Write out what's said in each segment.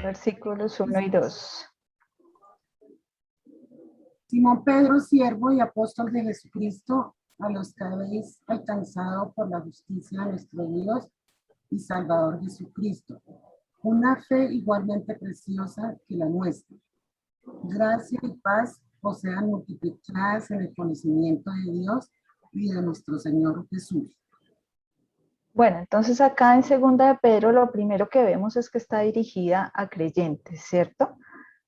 Versículos 1 y 2. Simón Pedro, siervo y apóstol de Jesucristo, a los que habéis alcanzado por la justicia de nuestro Dios y Salvador Jesucristo, una fe igualmente preciosa que la nuestra. Gracia y paz os sean multiplicadas en el conocimiento de Dios y de nuestro Señor Jesús. Bueno, entonces acá en segunda de Pedro lo primero que vemos es que está dirigida a creyentes, ¿cierto?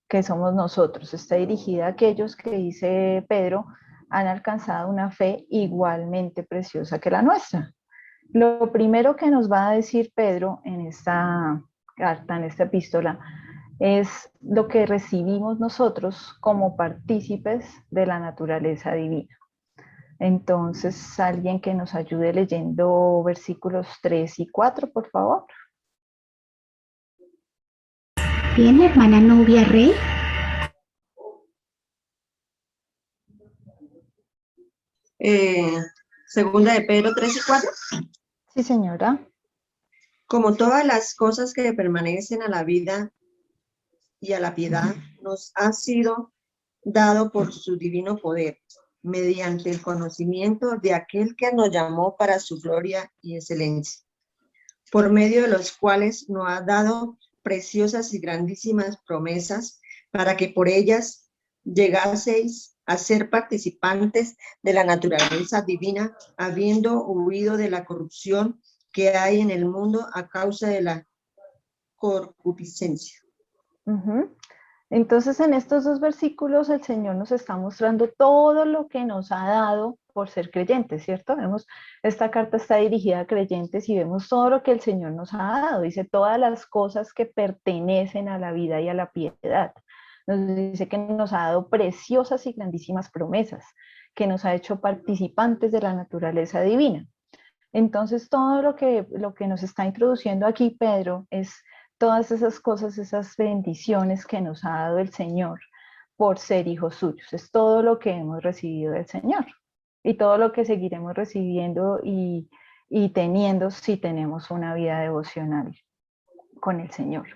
Que somos nosotros. Está dirigida a aquellos que, dice Pedro, han alcanzado una fe igualmente preciosa que la nuestra. Lo primero que nos va a decir Pedro en esta carta, en esta epístola, es lo que recibimos nosotros como partícipes de la naturaleza divina. Entonces, alguien que nos ayude leyendo versículos 3 y 4, por favor. Bien, hermana Nubia Rey. Segunda de Pedro 3 y 4. Sí, señora. Como todas las cosas que permanecen a la vida y a la piedad, nos ha sido dado por su divino poder, mediante el conocimiento de aquel que nos llamó para su gloria y excelencia, por medio de los cuales nos ha dado preciosas y grandísimas promesas, para que por ellas llegaseis a ser participantes de la naturaleza divina, habiendo huido de la corrupción que hay en el mundo a causa de la concupiscencia. Entonces, en estos dos versículos el Señor nos está mostrando todo lo que nos ha dado por ser creyentes, ¿cierto? Vemos, esta carta está dirigida a creyentes y vemos todo lo que el Señor nos ha dado. Dice todas las cosas que pertenecen a la vida y a la piedad. Nos dice que nos ha dado preciosas y grandísimas promesas, que nos ha hecho participantes de la naturaleza divina. Entonces, todo lo que nos está introduciendo aquí Pedro es todas esas cosas, esas bendiciones que nos ha dado el Señor por ser hijos suyos. Es todo lo que hemos recibido del Señor y todo lo que seguiremos recibiendo y teniendo si tenemos una vida devocional con el Señor.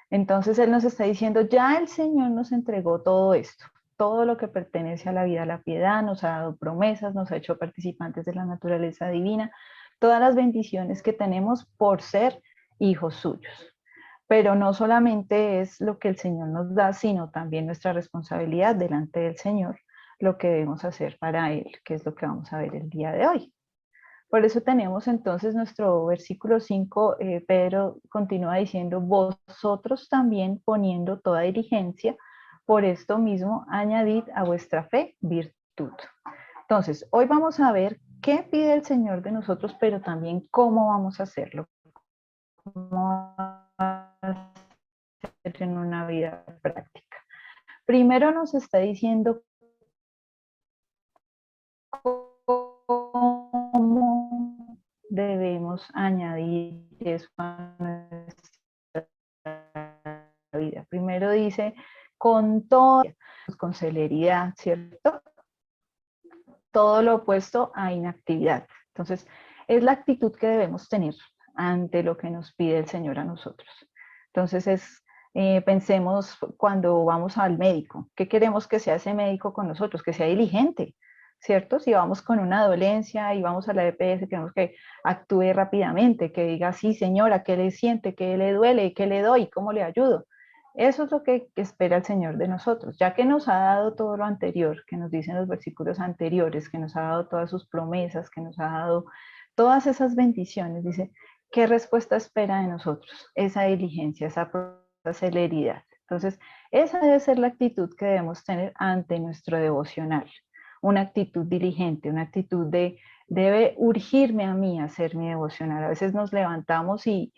Entonces Él nos está diciendo, ya el Señor nos entregó todo esto, todo lo que pertenece a la vida, a la piedad, nos ha dado promesas, nos ha hecho participantes de la naturaleza divina, todas las bendiciones que tenemos por ser hijos suyos. Pero no solamente es lo que el Señor nos da, sino también nuestra responsabilidad delante del Señor, lo que debemos hacer para Él, que es lo que vamos a ver el día de hoy. Por eso tenemos entonces nuestro versículo 5, Pedro continúa diciendo, vosotros también poniendo toda diligencia, por esto mismo añadid a vuestra fe virtud. Entonces, hoy vamos a ver qué pide el Señor de nosotros, pero también cómo vamos a hacerlo. Cómo hacer en una vida práctica. Primero nos está diciendo cómo debemos añadir eso a nuestra vida. Primero dice con todo, con celeridad, ¿cierto? Todo lo opuesto a inactividad. Entonces, es la actitud que debemos tener ante lo que nos pide el Señor a nosotros. Entonces, pensemos cuando vamos al médico, ¿qué queremos que sea ese médico con nosotros? Que sea diligente, ¿cierto? Si vamos con una dolencia y vamos a la EPS, queremos que actúe rápidamente, que diga, sí, señora, ¿qué le siente? ¿Qué le duele? ¿Qué le doy? ¿Cómo le ayudo? Eso es lo que espera el Señor de nosotros, ya que nos ha dado todo lo anterior, que nos dicen los versículos anteriores, que nos ha dado todas sus promesas, que nos ha dado todas esas bendiciones. Dice, ¿qué respuesta espera de nosotros? Esa diligencia, esa celeridad. Entonces, esa debe ser la actitud que debemos tener ante nuestro devocional. Una actitud diligente, una actitud debe urgirme a mí a hacer mi devocional. A veces nos levantamos y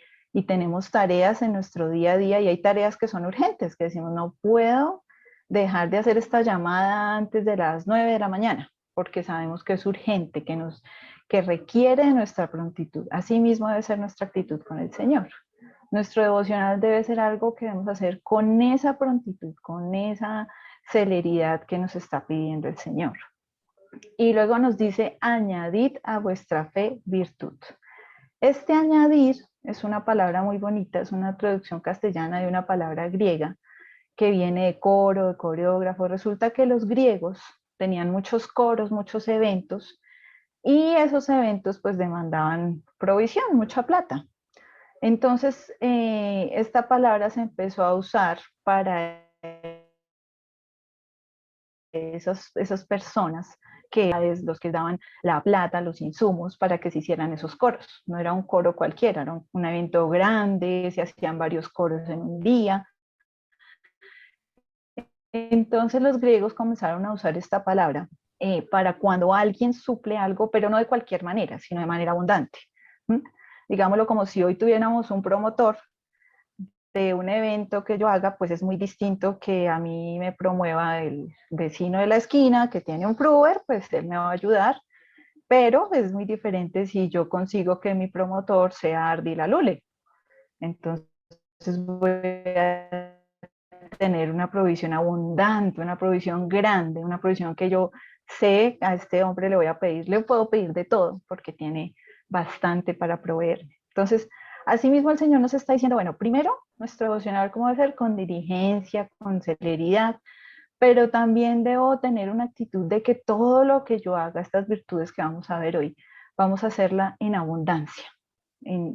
tenemos tareas en nuestro día a día y hay tareas que son urgentes, que decimos, no puedo dejar de hacer esta llamada antes de las 9 de la mañana, porque sabemos que es urgente, que requiere de nuestra prontitud. Así mismo debe ser nuestra actitud con el Señor. Nuestro devocional debe ser algo que debemos hacer con esa prontitud, con esa celeridad que nos está pidiendo el Señor. Y luego nos dice, añadid a vuestra fe virtud. Este añadir es una palabra muy bonita, es una traducción castellana de una palabra griega que viene de coro, de coreógrafo. Resulta que los griegos tenían muchos coros, muchos eventos, y esos eventos pues demandaban provisión, mucha plata. Entonces, esta palabra se empezó a usar para esas personas que eran los que daban la plata, los insumos para que se hicieran esos coros. No era un coro cualquiera, era un evento grande, se hacían varios coros en un día. Entonces los griegos comenzaron a usar esta palabra para cuando alguien suple algo, pero no de cualquier manera, sino de manera abundante. ¿Mm? Digámoslo como si hoy tuviéramos un promotor de un evento que yo haga, pues es muy distinto que a mí me promueva el vecino de la esquina que tiene un fruver, pues él me va a ayudar, pero es muy diferente si yo consigo que mi promotor sea Ardila Lule. Entonces voy a tener una provisión abundante, una provisión grande, una provisión que yo sé a este hombre le voy a pedir, le puedo pedir de todo porque tiene bastante para proveerme. Entonces, asimismo el Señor nos está diciendo, bueno, primero nuestro devocional cómo debe ser con diligencia, con celeridad, pero también debo tener una actitud de que todo lo que yo haga, estas virtudes que vamos a ver hoy, vamos a hacerla en abundancia,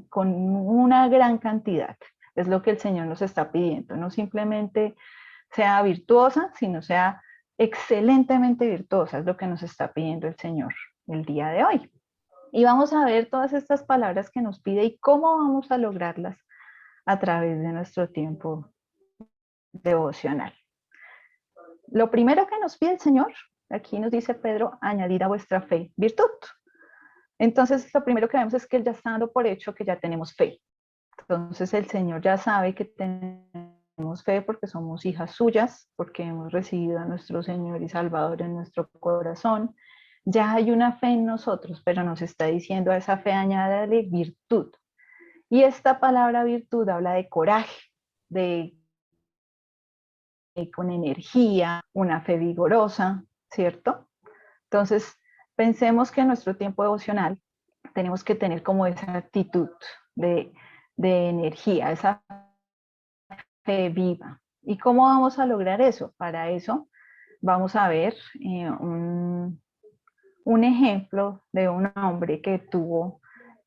con una gran cantidad. Es lo que el Señor nos está pidiendo, no simplemente sea virtuosa, sino sea excelentemente virtuosa, es lo que nos está pidiendo el Señor el día de hoy. Y vamos a ver todas estas palabras que nos pide y cómo vamos a lograrlas a través de nuestro tiempo devocional. Lo primero que nos pide el Señor, aquí nos dice Pedro, añadir a vuestra fe virtud. Entonces, lo primero que vemos es que Él ya está dando por hecho que ya tenemos fe. Entonces, el Señor ya sabe que tenemos fe porque somos hijas suyas, porque hemos recibido a nuestro Señor y Salvador en nuestro corazón. Ya hay una fe en nosotros, pero nos está diciendo a esa fe añádale virtud. Y esta palabra virtud habla de coraje, de con energía, una fe vigorosa, ¿cierto? Entonces, pensemos que en nuestro tiempo devocional tenemos que tener como esa actitud de energía, esa fe viva. ¿Y cómo vamos a lograr eso? Para eso vamos a ver un ejemplo de un hombre que tuvo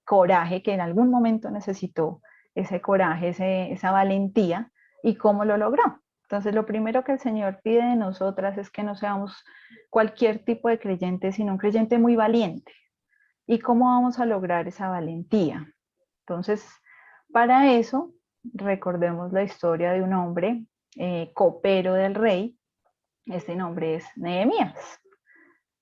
coraje, que en algún momento necesitó ese coraje, esa valentía, y cómo lo logró. Entonces, lo primero que el Señor pide de nosotras es que no seamos cualquier tipo de creyente, sino un creyente muy valiente. ¿Y cómo vamos a lograr esa valentía? Entonces, para eso, recordemos la historia de un hombre copero del rey. Este nombre es Nehemías.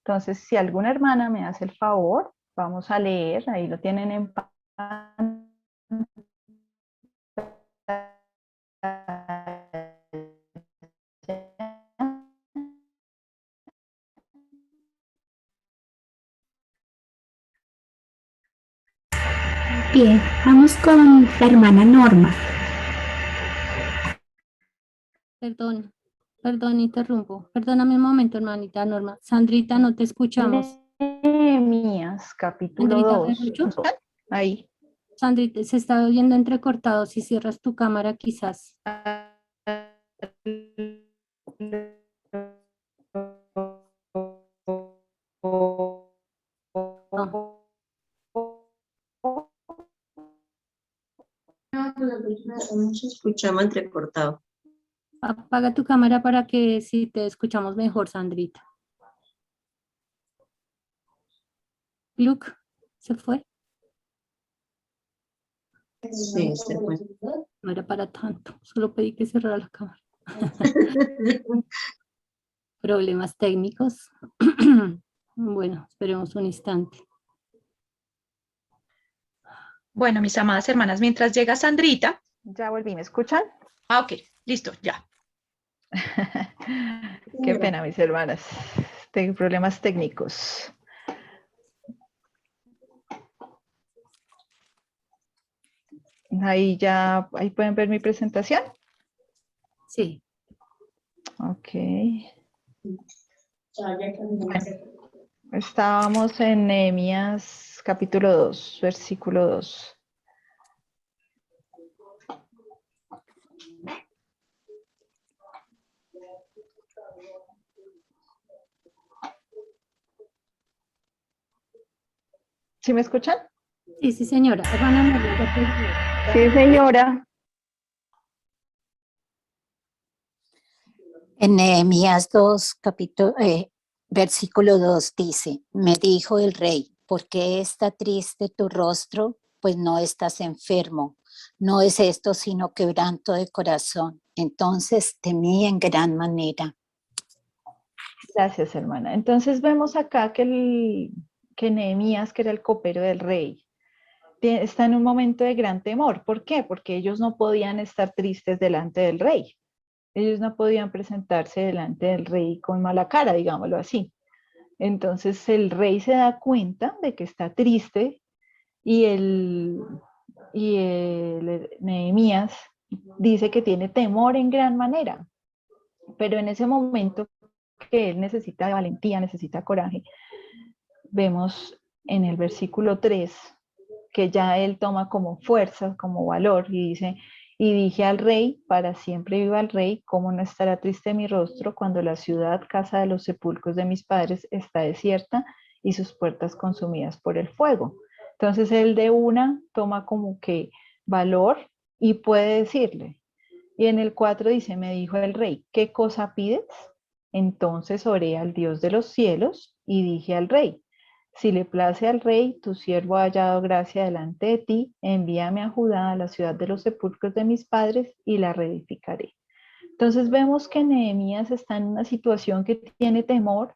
Entonces, si alguna hermana me hace el favor, vamos a leer, ahí lo tienen en pantalla. Bien, vamos con la hermana Norma. Perdón, interrumpo. Perdóname un momento, hermanita Norma. Sandrita, no te escuchamos. Nehemías, capítulo Sandrita, ¿me 2. escuchas? Ahí. Sandrita, se está oyendo entrecortado. Si cierras tu cámara, quizás. No. Se escuchaba entrecortado. Apaga tu cámara para que si te escuchamos mejor, Sandrita. Luke, ¿se fue? Sí, se fue. No era para tanto. Solo pedí que cerrara la cámara. Problemas técnicos. Bueno, esperemos un instante. Bueno, mis amadas hermanas, mientras llega Sandrita. Ya volví, ¿me escuchan? Ah, ok, listo, ya. Qué pena, mis hermanas. Tengo problemas técnicos. Ahí pueden ver mi presentación. Sí. Ok. Bueno, estábamos en Nehemías capítulo 2, versículo 2. ¿Sí me escuchan? Sí, sí, señora. Hermana Norma, ya te- Sí, señora. En Nehemías 2, versículo 2 dice, me dijo el rey, ¿por qué está triste tu rostro? Pues no estás enfermo, no es esto sino quebranto de corazón. Entonces temí en gran manera. Gracias, hermana. Entonces vemos acá que Nehemías, que era el copero del rey, está en un momento de gran temor. ¿Por qué? Porque ellos no podían estar tristes delante del rey. Ellos no podían presentarse delante del rey con mala cara, digámoslo así. Entonces el rey se da cuenta de que está triste y el Nehemías dice que tiene temor en gran manera, pero en ese momento que él necesita de valentía, necesita coraje, vemos en el versículo 3 que ya él toma como fuerza, como valor y dice, y dije al rey, para siempre viva el rey, cómo no estará triste mi rostro cuando la ciudad, casa de los sepulcros de mis padres, está desierta y sus puertas consumidas por el fuego. Entonces él de una toma como que valor y puede decirle. Y en el 4 dice, me dijo el rey, ¿qué cosa pides? Entonces oré al Dios de los cielos y dije al rey, si le place al rey, tu siervo ha hallado gracia delante de ti, envíame a Judá, a la ciudad de los sepulcros de mis padres, y la reedificaré. Entonces vemos que Nehemías está en una situación que tiene temor,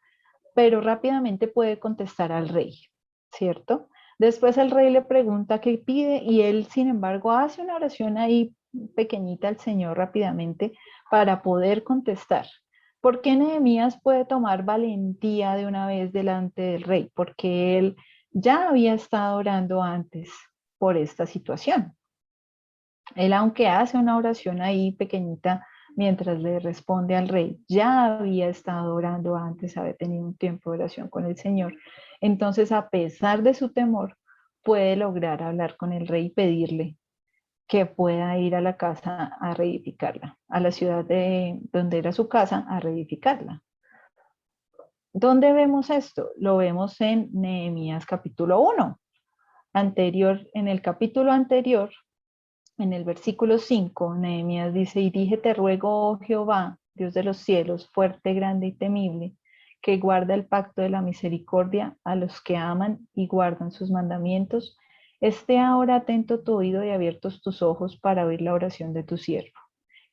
pero rápidamente puede contestar al rey, ¿cierto? Después el rey le pregunta qué pide y él, sin embargo, hace una oración ahí pequeñita al Señor rápidamente para poder contestar. ¿Por qué Nehemías puede tomar valentía de una vez delante del rey? Porque él ya había estado orando antes por esta situación. Él, aunque hace una oración ahí pequeñita mientras le responde al rey, ya había estado orando antes, había tenido un tiempo de oración con el Señor. Entonces, a pesar de su temor, puede lograr hablar con el rey y pedirle que pueda ir a la casa a reedificarla, a la ciudad de donde era su casa, a reedificarla. ¿Dónde vemos esto? Lo vemos en Nehemías capítulo 1. En el capítulo anterior, en el versículo 5, Nehemías dice, y dije, te ruego, oh Jehová, Dios de los cielos, fuerte, grande y temible, que guarda el pacto de la misericordia a los que aman y guardan sus mandamientos, esté ahora atento tu oído y abiertos tus ojos para oír la oración de tu siervo.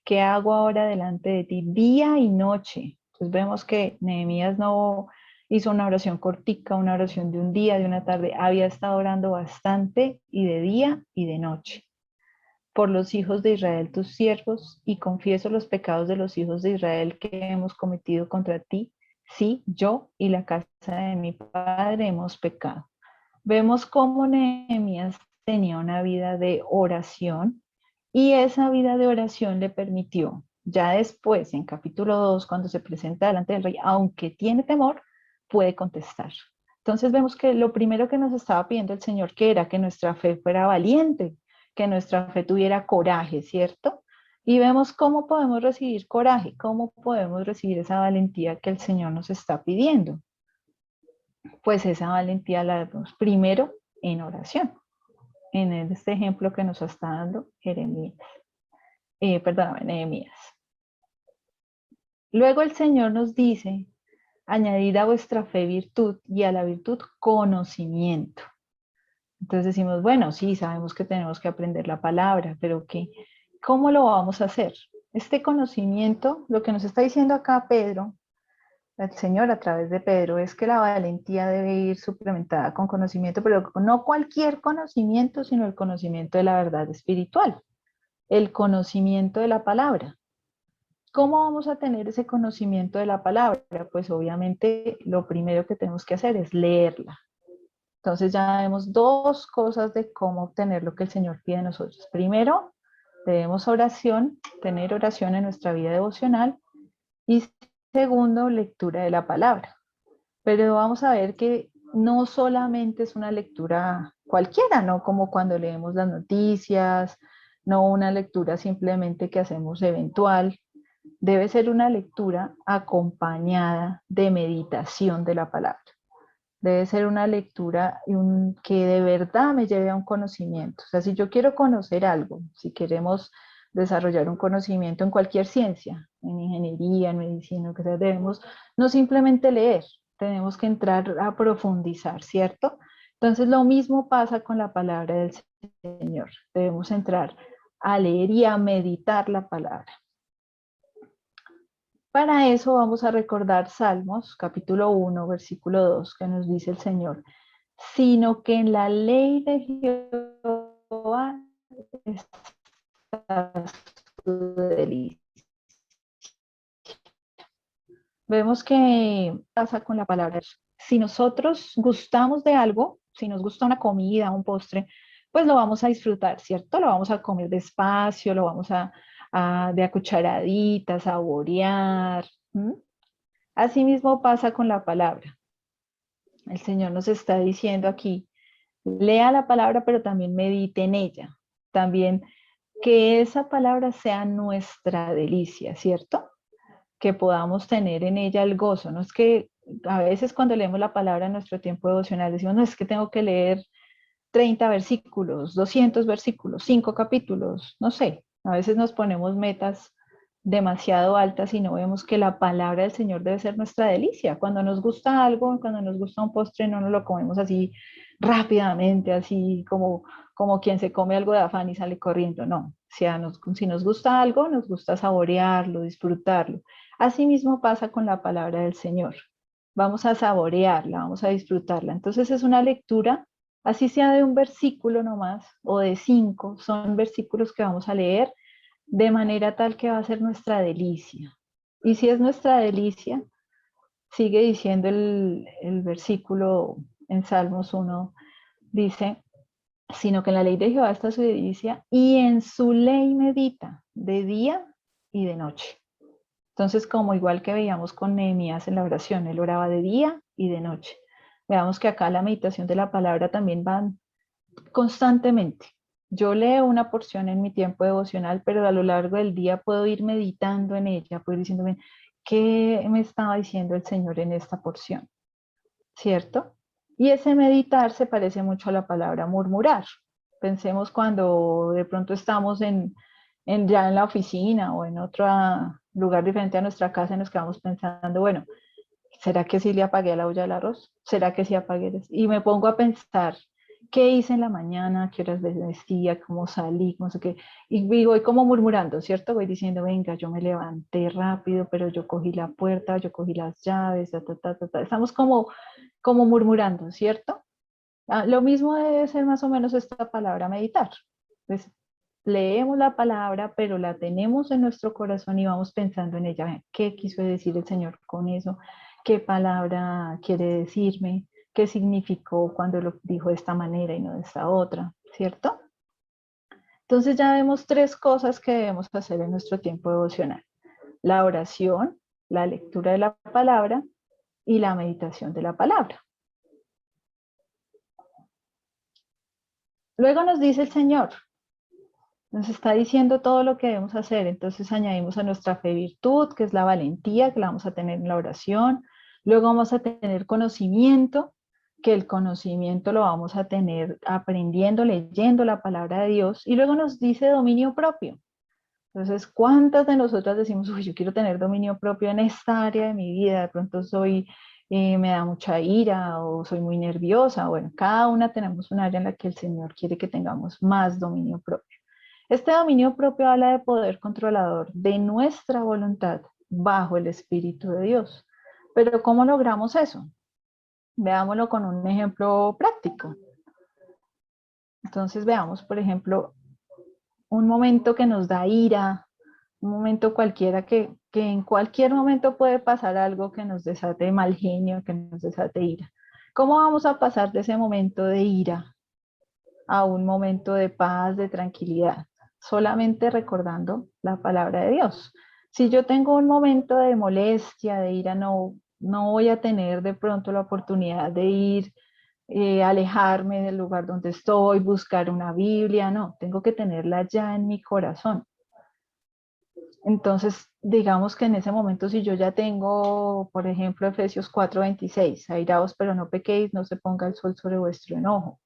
¿Qué hago ahora delante de ti día y noche? Entonces vemos que Nehemías no hizo una oración cortica, una oración de un día, de una tarde, había estado orando bastante y de día y de noche por los hijos de Israel, tus siervos, y confieso los pecados de los hijos de Israel que hemos cometido contra ti. Sí, yo y la casa de mi padre hemos pecado. Vemos cómo Nehemías tenía una vida de oración y esa vida de oración le permitió, ya después, en capítulo 2, cuando se presenta delante del rey, aunque tiene temor, puede contestar. Entonces vemos que lo primero que nos estaba pidiendo el Señor, que era que nuestra fe fuera valiente, que nuestra fe tuviera coraje, ¿cierto? Y vemos cómo podemos recibir coraje, cómo podemos recibir esa valentía que el Señor nos está pidiendo. Pues esa valentía la damos primero en oración, en este ejemplo que nos está dando Nehemías. Luego el Señor nos dice, añadid a vuestra fe virtud y a la virtud conocimiento. Entonces decimos, bueno, sí, sabemos que tenemos que aprender la palabra, pero ¿cómo lo vamos a hacer? Este conocimiento, lo que nos está diciendo acá Pedro, el Señor a través de Pedro, es que la valentía debe ir suplementada con conocimiento, pero no cualquier conocimiento, sino el conocimiento de la verdad espiritual, el conocimiento de la palabra. ¿Cómo vamos a tener ese conocimiento de la palabra? Pues obviamente lo primero que tenemos que hacer es leerla. Entonces ya vemos dos cosas de cómo obtener lo que el Señor pide de nosotros. Primero, debemos tener oración en nuestra vida devocional. Y segundo, lectura de la palabra. Pero vamos a ver que no solamente es una lectura cualquiera, no como cuando leemos las noticias, no una lectura simplemente que hacemos eventual. Debe ser una lectura acompañada de meditación de la palabra. Debe ser una lectura que de verdad me lleve a un conocimiento. O sea, si yo quiero conocer algo, si queremos desarrollar un conocimiento en cualquier ciencia, en ingeniería, en medicina, que sea, debemos no simplemente leer, tenemos que entrar a profundizar, ¿cierto? Entonces lo mismo pasa con la palabra del Señor. Debemos entrar a leer y a meditar la palabra. Para eso vamos a recordar Salmos, capítulo 1, versículo 2, que nos dice el Señor, sino que en la ley de Jehová está su delicia. Vemos que pasa con la palabra. Si nosotros gustamos de algo, si nos gusta una comida, un postre, pues lo vamos a disfrutar, ¿cierto? Lo vamos a comer despacio, lo vamos de a cucharaditas, saborear. Así mismo pasa con la palabra. El Señor nos está diciendo aquí, lea la palabra, pero también medite en ella. También que esa palabra sea nuestra delicia, ¿cierto? Que podamos tener en ella el gozo. No es que a veces cuando leemos la palabra en nuestro tiempo devocional decimos, no, es que tengo que leer 30 versículos, 200 versículos, 5 capítulos, no sé. A veces nos ponemos metas demasiado altas y no vemos que la palabra del Señor debe ser nuestra delicia. Cuando nos gusta algo, cuando nos gusta un postre, no nos lo comemos así rápidamente, así como quien se come algo de afán y sale corriendo. No, si nos gusta algo, nos gusta saborearlo, disfrutarlo. Asimismo pasa con la palabra del Señor. Vamos a saborearla, vamos a disfrutarla. Entonces es una lectura, así sea de un versículo nomás o de 5, son versículos que vamos a leer de manera tal que va a ser nuestra delicia. Y si es nuestra delicia, sigue diciendo el versículo en Salmos 1, dice, sino que en la ley de Jehová está su delicia y en su ley medita de día y de noche. Entonces, como igual que veíamos con Nehemías en la oración, él oraba de día y de noche. Veamos que acá la meditación de la palabra también va constantemente. Yo leo una porción en mi tiempo devocional, pero a lo largo del día puedo ir meditando en ella, puedo ir diciéndome, ¿qué me estaba diciendo el Señor en esta porción? ¿Cierto? Y ese meditar se parece mucho a la palabra murmurar. Pensemos cuando de pronto estamos ya en la oficina o en otro lugar diferente a nuestra casa y nos quedamos pensando, bueno, ¿será que sí le apagué a la olla del arroz? ¿Será que sí apagué? Y me pongo a pensar, ¿qué hice en la mañana? ¿Qué horas vestía? ¿Cómo salí? No sé qué. Y voy como murmurando, ¿cierto? Voy diciendo, venga, yo me levanté rápido, pero yo cogí la puerta, yo cogí las llaves, ta, ta, ta, ta, ta. Estamos como murmurando, ¿cierto? Lo mismo debe ser más o menos esta palabra meditar. Pues leemos la palabra, pero la tenemos en nuestro corazón y vamos pensando en ella. ¿Qué quiso decir el Señor con eso? ¿Qué palabra quiere decirme? ¿Qué significó cuando lo dijo de esta manera y no de esta otra? ¿Cierto? Entonces ya vemos 3 cosas que debemos hacer en nuestro tiempo devocional. La oración, la lectura de la palabra y la meditación de la palabra. Luego nos dice el Señor, nos está diciendo todo lo que debemos hacer, entonces añadimos a nuestra fe virtud, que es la valentía, que la vamos a tener en la oración. Luego vamos a tener conocimiento, que el conocimiento lo vamos a tener aprendiendo, leyendo la palabra de Dios. Y luego nos dice dominio propio. Entonces, ¿cuántas de nosotras decimos, uy, yo quiero tener dominio propio en esta área de mi vida? De pronto me da mucha ira o soy muy nerviosa. Bueno, cada una tenemos un área en la que el Señor quiere que tengamos más dominio propio. Este dominio propio habla de poder controlador de nuestra voluntad bajo el Espíritu de Dios. Pero ¿cómo logramos eso? Veámoslo con un ejemplo práctico. Entonces veamos, por ejemplo, un momento que nos da ira, un momento cualquiera que en cualquier momento puede pasar algo que nos desate mal genio, que nos desate ira. ¿Cómo vamos a pasar de ese momento de ira a un momento de paz, de tranquilidad? Solamente recordando la palabra de Dios. Si yo tengo un momento de molestia, de ira, no voy a tener de pronto la oportunidad de ir, alejarme del lugar donde estoy, buscar una Biblia, no, tengo que tenerla ya en mi corazón. Entonces, digamos que en ese momento, si yo ya tengo, por ejemplo, Efesios 4:26, airaos pero no pequéis, no se ponga el sol sobre vuestro enojo.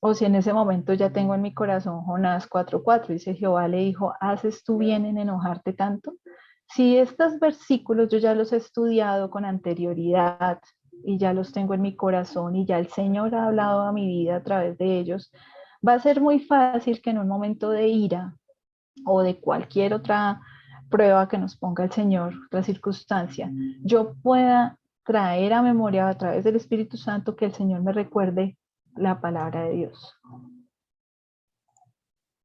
O si en ese momento ya tengo en mi corazón Jonás 4:4, dice Jehová le dijo, ¿haces tú bien en enojarte tanto? Si estos versículos yo ya los he estudiado con anterioridad y ya los tengo en mi corazón y ya el Señor ha hablado a mi vida a través de ellos, va a ser muy fácil que en un momento de ira o de cualquier otra prueba que nos ponga el Señor, otra circunstancia, yo pueda traer a memoria a través del Espíritu Santo que el Señor me recuerde la palabra de Dios.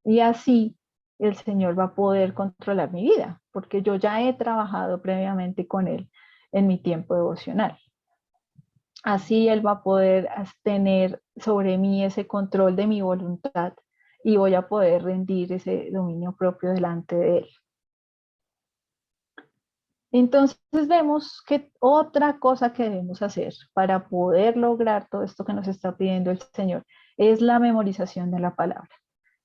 Y así el Señor va a poder controlar mi vida, porque yo ya he trabajado previamente con Él en mi tiempo devocional. Así Él va a poder tener sobre mí ese control de mi voluntad y voy a poder rendir ese dominio propio delante de Él. Entonces vemos que otra cosa que debemos hacer para poder lograr todo esto que nos está pidiendo el Señor es la memorización de la palabra.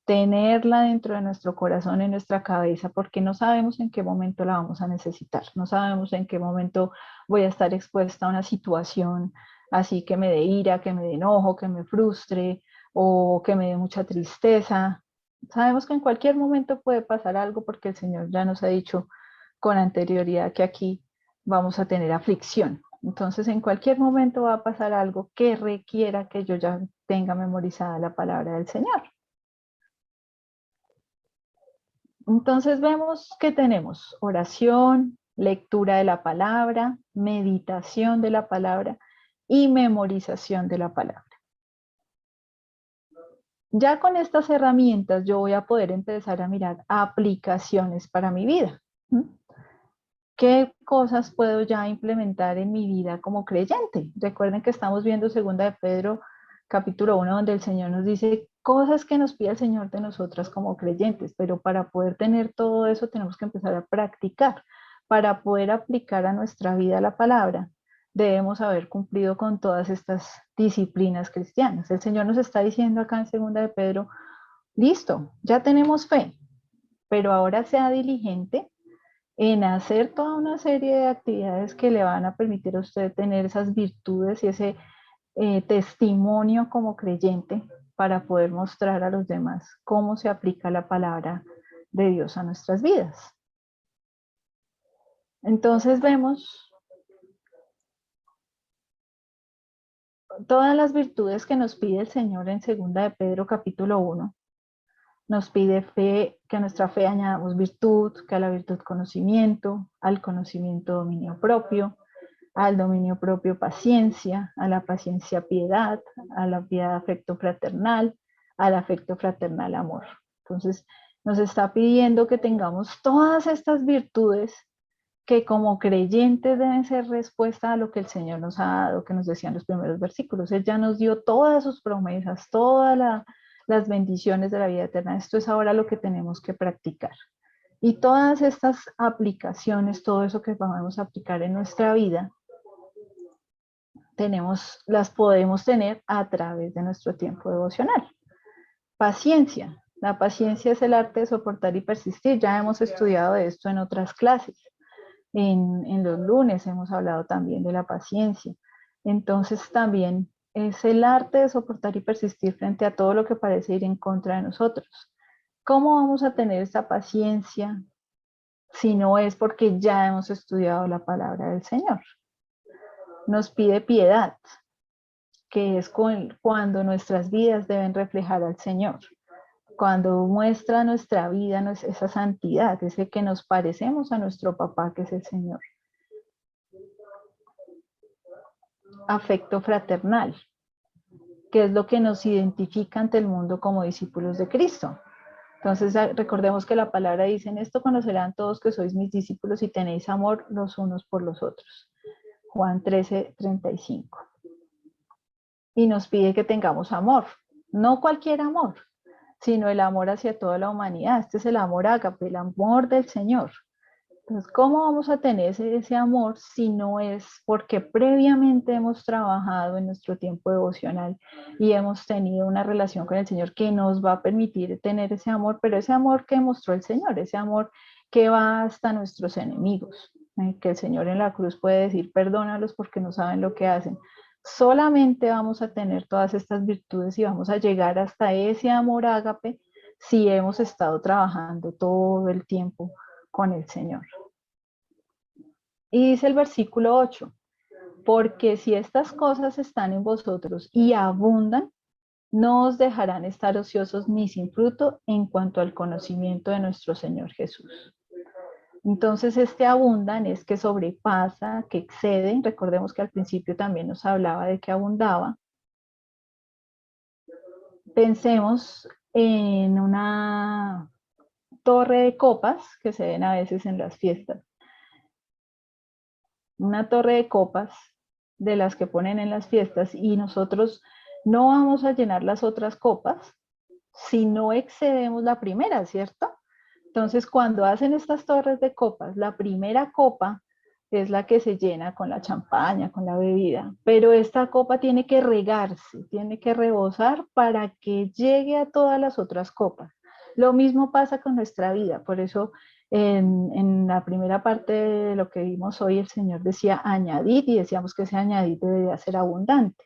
Tenerla dentro de nuestro corazón, en nuestra cabeza, porque no sabemos en qué momento la vamos a necesitar. No sabemos en qué momento voy a estar expuesta a una situación así que me dé ira, que me dé enojo, que me frustre o que me dé mucha tristeza. Sabemos que en cualquier momento puede pasar algo porque el Señor ya nos ha dicho con anterioridad que aquí vamos a tener aflicción. Entonces, en cualquier momento va a pasar algo que requiera que yo ya tenga memorizada la palabra del Señor. Entonces, vemos que tenemos oración, lectura de la palabra, meditación de la palabra y memorización de la palabra. Ya con estas herramientas yo voy a poder empezar a mirar aplicaciones para mi vida. ¿Qué cosas puedo ya implementar en mi vida como creyente? Recuerden que estamos viendo 2 de Pedro, capítulo 1, donde el Señor nos dice cosas que nos pide el Señor de nosotras como creyentes, pero para poder tener todo eso tenemos que empezar a practicar. Para poder aplicar a nuestra vida la palabra, debemos haber cumplido con todas estas disciplinas cristianas. El Señor nos está diciendo acá en 2 de Pedro, listo, ya tenemos fe, pero ahora sea diligente en hacer toda una serie de actividades que le van a permitir a usted tener esas virtudes y ese testimonio como creyente para poder mostrar a los demás cómo se aplica la palabra de Dios a nuestras vidas. Entonces vemos todas las virtudes que nos pide el Señor en 2 de Pedro capítulo 1. Nos pide fe, que a nuestra fe añadamos virtud, que a la virtud conocimiento, al conocimiento dominio propio, al dominio propio paciencia, a la paciencia piedad, a la piedad afecto fraternal, al afecto fraternal amor. Entonces nos está pidiendo que tengamos todas estas virtudes que como creyentes deben ser respuesta a lo que el Señor nos ha dado, que nos decían los primeros versículos. Él ya nos dio todas sus promesas, todas las bendiciones de la vida eterna. Esto es ahora lo que tenemos que practicar. Y todas estas aplicaciones, todo eso que vamos a aplicar en nuestra vida, las podemos tener a través de nuestro tiempo devocional. Paciencia. La paciencia es el arte de soportar y persistir. Ya hemos estudiado de esto en otras clases. En los lunes hemos hablado también de la paciencia. Entonces también es el arte de soportar y persistir frente a todo lo que parece ir en contra de nosotros. ¿Cómo vamos a tener esta paciencia si no es porque ya hemos estudiado la palabra del Señor? Nos pide piedad, que es cuando nuestras vidas deben reflejar al Señor. Cuando muestra nuestra vida esa santidad, ese que nos parecemos a nuestro papá, que es el Señor. Afecto fraternal, que es lo que nos identifica ante el mundo como discípulos de Cristo. Entonces recordemos que la palabra dice, en esto conocerán todos que sois mis discípulos y tenéis amor los unos por los otros. Juan 13:35. Y nos pide que tengamos amor, no cualquier amor, sino el amor hacia toda la humanidad. Este es el amor ágape, el amor del Señor, Entonces, ¿cómo vamos a tener ese amor si no es porque previamente hemos trabajado en nuestro tiempo devocional y hemos tenido una relación con el Señor que nos va a permitir tener ese amor, pero ese amor que mostró el Señor, ese amor que va hasta nuestros enemigos, que el Señor en la cruz puede decir, perdónalos porque no saben lo que hacen. Solamente vamos a tener todas estas virtudes y vamos a llegar hasta ese amor ágape si hemos estado trabajando todo el tiempo con el Señor. Y dice el versículo 8, porque si estas cosas están en vosotros y abundan, no os dejarán estar ociosos ni sin fruto en cuanto al conocimiento de nuestro Señor Jesús. Entonces, este abundan es que sobrepasa, que excede. Recordemos que al principio también nos hablaba de que abundaba. Pensemos en una torre de copas que se ven a veces en las fiestas. Una torre de copas de las que ponen en las fiestas y nosotros no vamos a llenar las otras copas si no excedemos la primera, ¿cierto? Entonces, cuando hacen estas torres de copas, la primera copa es la que se llena con la champaña, con la bebida, pero esta copa tiene que regarse, tiene que rebosar para que llegue a todas las otras copas. Lo mismo pasa con nuestra vida, por eso en la primera parte de lo que vimos hoy, el Señor decía añadid y decíamos que ese añadid debería ser abundante.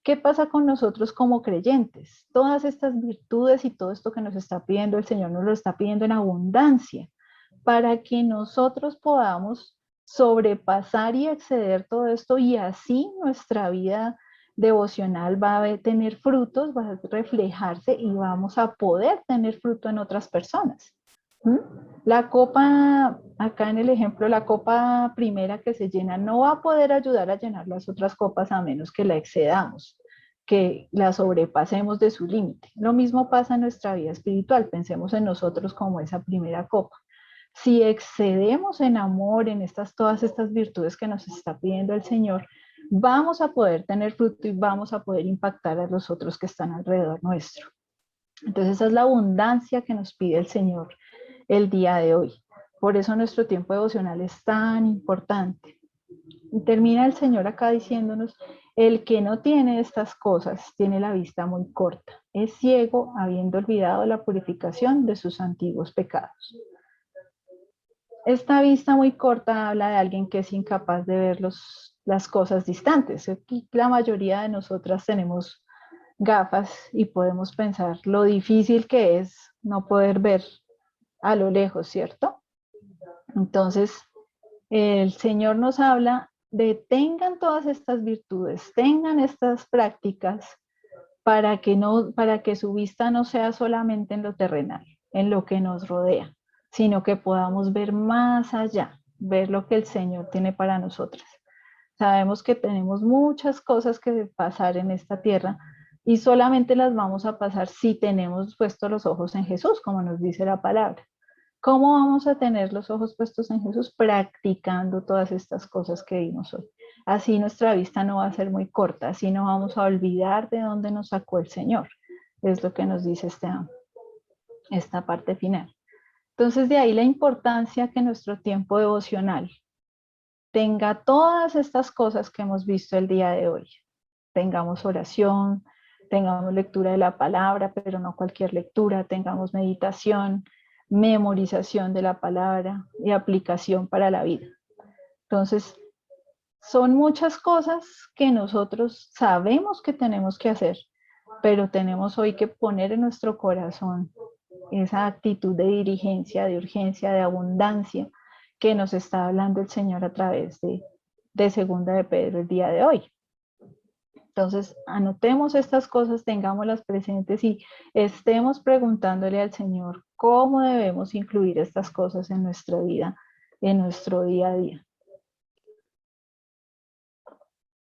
¿Qué pasa con nosotros como creyentes? Todas estas virtudes y todo esto que nos está pidiendo el Señor nos lo está pidiendo en abundancia para que nosotros podamos sobrepasar y exceder todo esto y así nuestra vida devocional va a tener frutos, va a reflejarse y vamos a poder tener fruto en otras personas. La copa, acá en el ejemplo, la copa primera que se llena no va a poder ayudar a llenar las otras copas a menos que la excedamos, que la sobrepasemos de su límite. Lo mismo pasa en nuestra vida espiritual, pensemos en nosotros como esa primera copa. Si excedemos en amor, en todas estas virtudes que nos está pidiendo el Señor, vamos a poder tener fruto y vamos a poder impactar a los otros que están alrededor nuestro. Entonces esa es la abundancia que nos pide el Señor el día de hoy. Por eso nuestro tiempo devocional es tan importante. Y termina el Señor acá diciéndonos, el que no tiene estas cosas tiene la vista muy corta, es ciego habiendo olvidado la purificación de sus antiguos pecados. Esta vista muy corta habla de alguien que es incapaz de ver las cosas distantes. Aquí la mayoría de nosotras tenemos gafas y podemos pensar lo difícil que es no poder ver a lo lejos, ¿cierto? Entonces, el Señor nos habla de tengan todas estas virtudes, tengan estas prácticas para que su vista no sea solamente en lo terrenal, en lo que nos rodea, sino que podamos ver más allá, ver lo que el Señor tiene para nosotras. Sabemos que tenemos muchas cosas que pasar en esta tierra y solamente las vamos a pasar si tenemos puestos los ojos en Jesús, como nos dice la palabra. ¿Cómo vamos a tener los ojos puestos en Jesús? Practicando todas estas cosas que vimos hoy. Así nuestra vista no va a ser muy corta, así no vamos a olvidar de dónde nos sacó el Señor. Es lo que nos dice esta parte final. Entonces, de ahí la importancia que nuestro tiempo devocional tenga todas estas cosas que hemos visto el día de hoy. Tengamos oración, tengamos lectura de la palabra, pero no cualquier lectura, tengamos meditación, memorización de la palabra y aplicación para la vida. Entonces, son muchas cosas que nosotros sabemos que tenemos que hacer, pero tenemos hoy que poner en nuestro corazón esa actitud de diligencia, de urgencia, de abundancia que nos está hablando el Señor a través de Segunda de Pedro el día de hoy. Entonces, anotemos estas cosas, tengámoslas presentes y estemos preguntándole al Señor cómo debemos incluir estas cosas en nuestra vida, en nuestro día a día.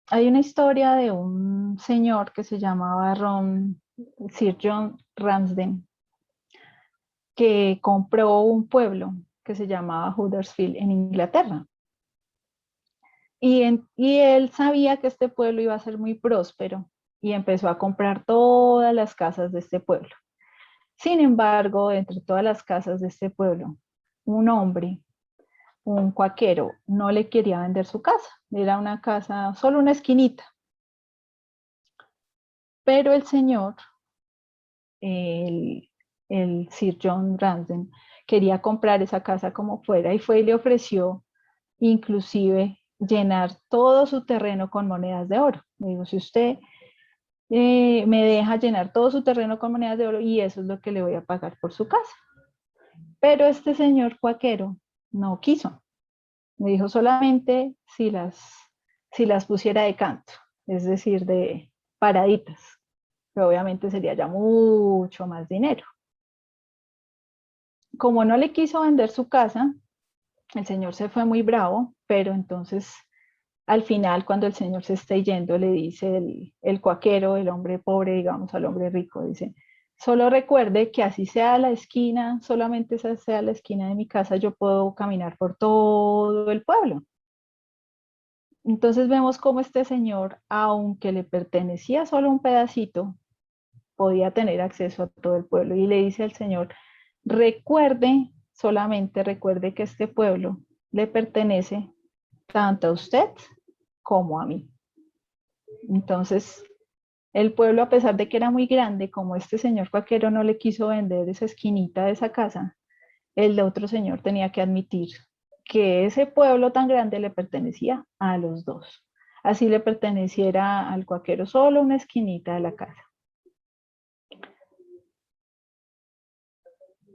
Hay una historia de un señor que se llamaba Sir John Ramsden, que compró un pueblo que se llamaba Huddersfield en Inglaterra. Y él sabía que este pueblo iba a ser muy próspero y empezó a comprar todas las casas de este pueblo. Sin embargo, entre todas las casas de este pueblo, un hombre un cuaquero no le quería vender su casa. Era una casa, solo una esquinita. Pero el señor, el, el Sir John Ramsden, quería comprar esa casa como fuera y fue y le ofreció inclusive llenar todo su terreno con monedas de oro. Le digo, si usted me deja llenar todo su terreno con monedas de oro y eso es lo que le voy a pagar por su casa. Pero este señor cuaquero no quiso. Me dijo solamente si las pusiera de canto, es decir, de paraditas, pero obviamente sería ya mucho más dinero. Como no le quiso vender su casa, el señor se fue muy bravo, pero entonces al final, cuando el señor se está yendo, le dice el cuaquero, el hombre pobre, digamos, al hombre rico, dice, solo recuerde que así sea la esquina, solamente esa sea la esquina de mi casa, yo puedo caminar por todo el pueblo. Entonces vemos cómo este señor, aunque le pertenecía solo un pedacito, podía tener acceso a todo el pueblo. Y le dice al señor, recuerde, solamente recuerde que este pueblo le pertenece tanto a usted como a mí. Entonces, el pueblo, a pesar de que era muy grande, como este señor cuaquero no le quiso vender esa esquinita de esa casa, el de otro señor tenía que admitir que ese pueblo tan grande le pertenecía a los dos. Así le perteneciera al cuaquero solo una esquinita de la casa.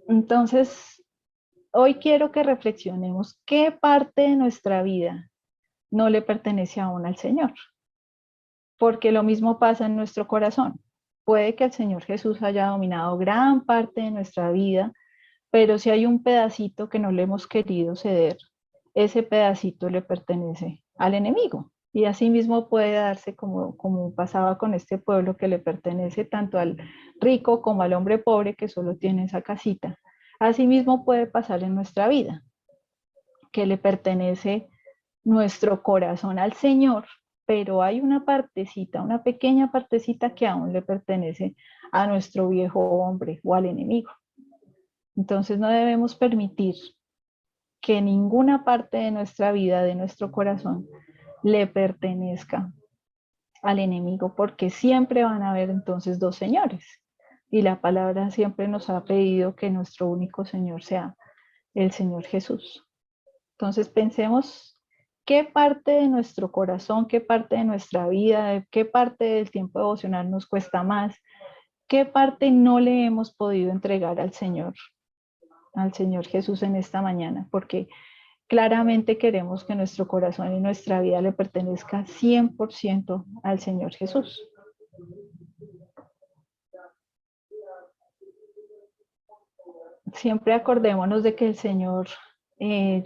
Entonces, hoy quiero que reflexionemos qué parte de nuestra vida no le pertenece aún al Señor. Porque lo mismo pasa en nuestro corazón. Puede que el Señor Jesús haya dominado gran parte de nuestra vida, pero si hay un pedacito que no le hemos querido ceder, ese pedacito le pertenece al enemigo. Y así mismo puede darse como pasaba con este pueblo que le pertenece tanto al rico como al hombre pobre que solo tiene esa casita. Así mismo puede pasar en nuestra vida, que le pertenece nuestro corazón al Señor, pero hay una partecita, una pequeña partecita que aún le pertenece a nuestro viejo hombre o al enemigo. Entonces no debemos permitir que ninguna parte de nuestra vida, de nuestro corazón, le pertenezca al enemigo, porque siempre van a haber entonces dos señores. Y la palabra siempre nos ha pedido que nuestro único Señor sea el Señor Jesús. Entonces pensemos qué parte de nuestro corazón, qué parte de nuestra vida, qué parte del tiempo devocional nos cuesta más, qué parte no le hemos podido entregar al Señor Jesús en esta mañana, porque claramente queremos que nuestro corazón y nuestra vida le pertenezca 100% al Señor Jesús. Siempre acordémonos de que el señor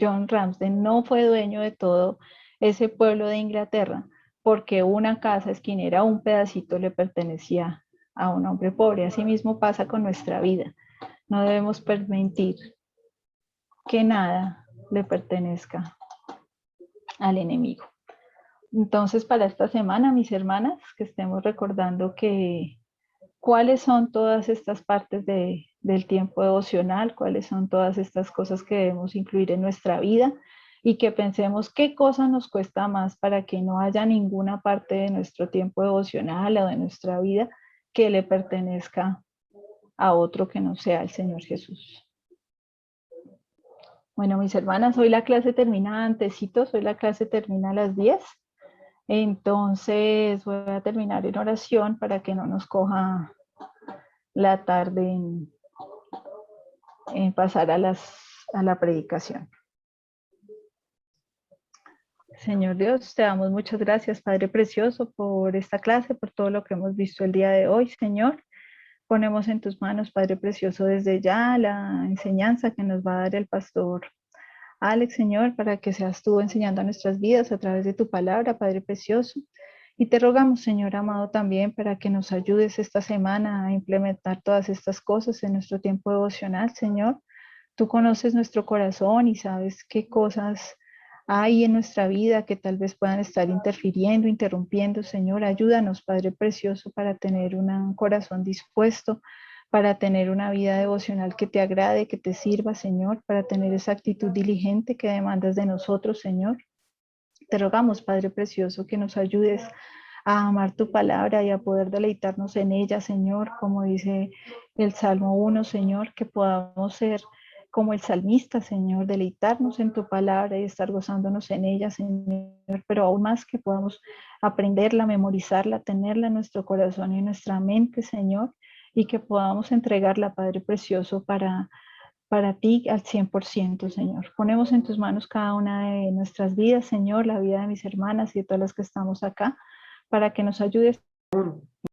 John Ramsden no fue dueño de todo ese pueblo de Inglaterra, porque una casa esquinera, un pedacito le pertenecía a un hombre pobre. Así mismo pasa con nuestra vida. No debemos permitir que nada le pertenezca al enemigo. Entonces, para esta semana, mis hermanas, que estemos recordando que cuáles son todas estas partes del tiempo devocional, cuáles son todas estas cosas que debemos incluir en nuestra vida y que pensemos qué cosa nos cuesta más para que no haya ninguna parte de nuestro tiempo devocional o de nuestra vida que le pertenezca a otro que no sea el Señor Jesús. Bueno, mis hermanas, hoy la clase termina antecitos, hoy la clase termina a las 10. Entonces voy a terminar en oración para que no nos coja la tarde en pasar a la predicación. Señor Dios, te damos muchas gracias, Padre Precioso, por esta clase, por todo lo que hemos visto el día de hoy, Señor. Ponemos en tus manos, Padre Precioso, desde ya la enseñanza que nos va a dar el pastor Alex, Señor, para que seas tú enseñando a nuestras vidas a través de tu palabra, Padre Precioso. Y te rogamos, Señor amado, también para que nos ayudes esta semana a implementar todas estas cosas en nuestro tiempo devocional, Señor. Tú conoces nuestro corazón y sabes qué cosas hay en nuestra vida que tal vez puedan estar interfiriendo, interrumpiendo, Señor. Ayúdanos, Padre Precioso, para tener un corazón dispuesto para tener una vida devocional que te agrade, que te sirva, Señor, para tener esa actitud diligente que demandas de nosotros, Señor. Te rogamos, Padre Precioso, que nos ayudes a amar tu palabra y a poder deleitarnos en ella, Señor, como dice el Salmo 1, Señor, que podamos ser como el salmista, Señor, deleitarnos en tu palabra y estar gozándonos en ella, Señor, pero aún más que podamos aprenderla, memorizarla, tenerla en nuestro corazón y en nuestra mente, Señor, y que podamos entregarla, Padre Precioso, para ti al 100%, Señor. Ponemos en tus manos cada una de nuestras vidas, Señor, la vida de mis hermanas y de todas las que estamos acá, para que nos ayudes